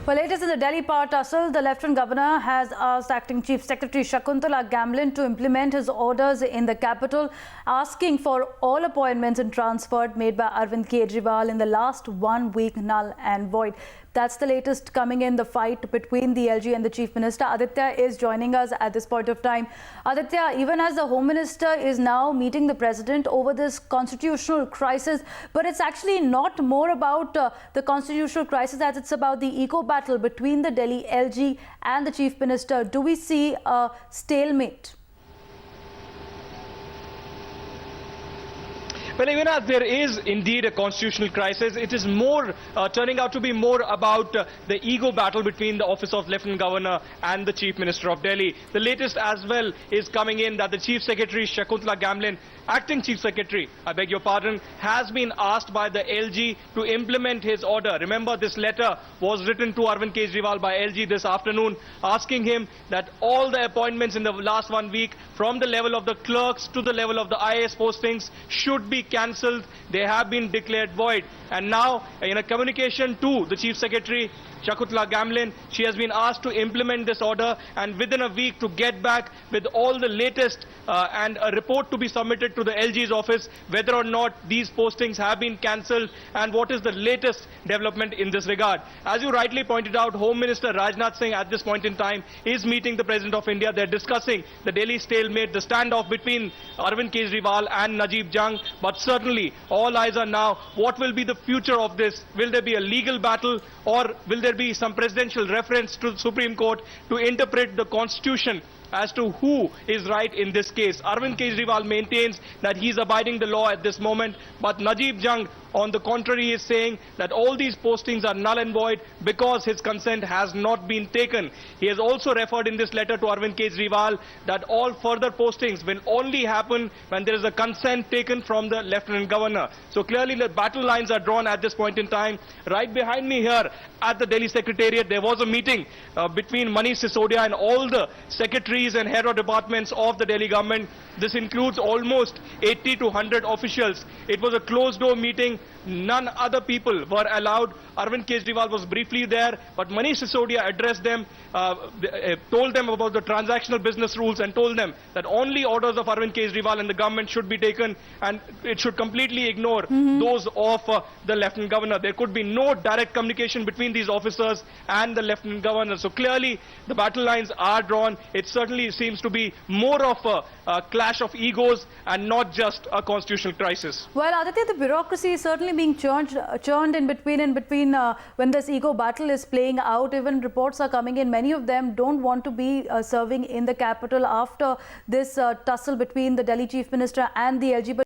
Well, latest in the Delhi power tussle, the Lieutenant Governor has asked Acting Chief Secretary Shakuntala Gamlin to implement his orders in the capital, asking for all appointments and transferred made by Arvind Kejriwal in the last 1 week null and void. That's the latest coming in the fight between the LG and the Chief Minister. Aditya is joining us at this point of time. Aditya, even as the Home Minister is now meeting the President over this constitutional crisis, but it's actually not more about the constitutional crisis as it's about the ego battle between the Delhi LG and the Chief Minister. Do we see a stalemate? Well, even as there is indeed a constitutional crisis, it is more turning out to be more about the ego battle between the office of Lieutenant Governor and the Chief Minister of Delhi. The latest as well is coming in that the Chief Secretary Shakuntala Gamlin, Acting Chief Secretary, I beg your pardon, has been asked by the LG to implement his order. Remember, this letter was written to Arvind Kejriwal by LG this afternoon, asking him that all the appointments in the last 1 week, from the level of the clerks to the level of the IAS postings, should be cancelled. They have been declared void. And now, in a communication to the Chief Secretary, Shakuntala Gamlin, she has been asked to implement this order and within a week to get back with all the latest and a report to be submitted to the LG's office whether or not these postings have been cancelled and what is the latest development in this regard. As you rightly pointed out, Home Minister Rajnath Singh at this point in time is meeting the President of India. They're discussing the Delhi stalemate, the standoff between Arvind Kejriwal and Najib Jung. But certainly all eyes are now, what will be the future of this? Will there be a legal battle or will there be some presidential reference to the Supreme Court to interpret the Constitution as to who is right in this case? Arvind Kejriwal maintains that he is abiding the law at this moment, but Najib Jung, on the contrary, is saying that all these postings are null and void because his consent has not been taken. He has also referred in this letter to Arvind Kejriwal that all further postings will only happen when there is a consent taken from the Lieutenant Governor. So clearly the battle lines are drawn at this point in time. Right behind me here at the Delhi Secretariat, there was a meeting between Manish Sisodia and all the secretaries and head of departments of the Delhi government. This includes almost 80 to 100 officials. It was a closed-door meeting. None other people were allowed. Arvind Kejriwal was briefly there, but Manish Sisodia addressed them, told them about the transactional business rules and told them that only orders of Arvind Kejriwal and the government should be taken and it should completely ignore those of the Lieutenant Governor. There could be no direct communication between these officers and the Lieutenant Governor. So clearly the battle lines are drawn. It certainly seems to be more of a clash of egos and not just a constitutional crisis. Well, Aditya, the bureaucracy is certainly being churned in between when this ego battle is playing out. Even reports are coming in. Many of them don't want to be serving in the capital after this tussle between the Delhi Chief Minister and the LG.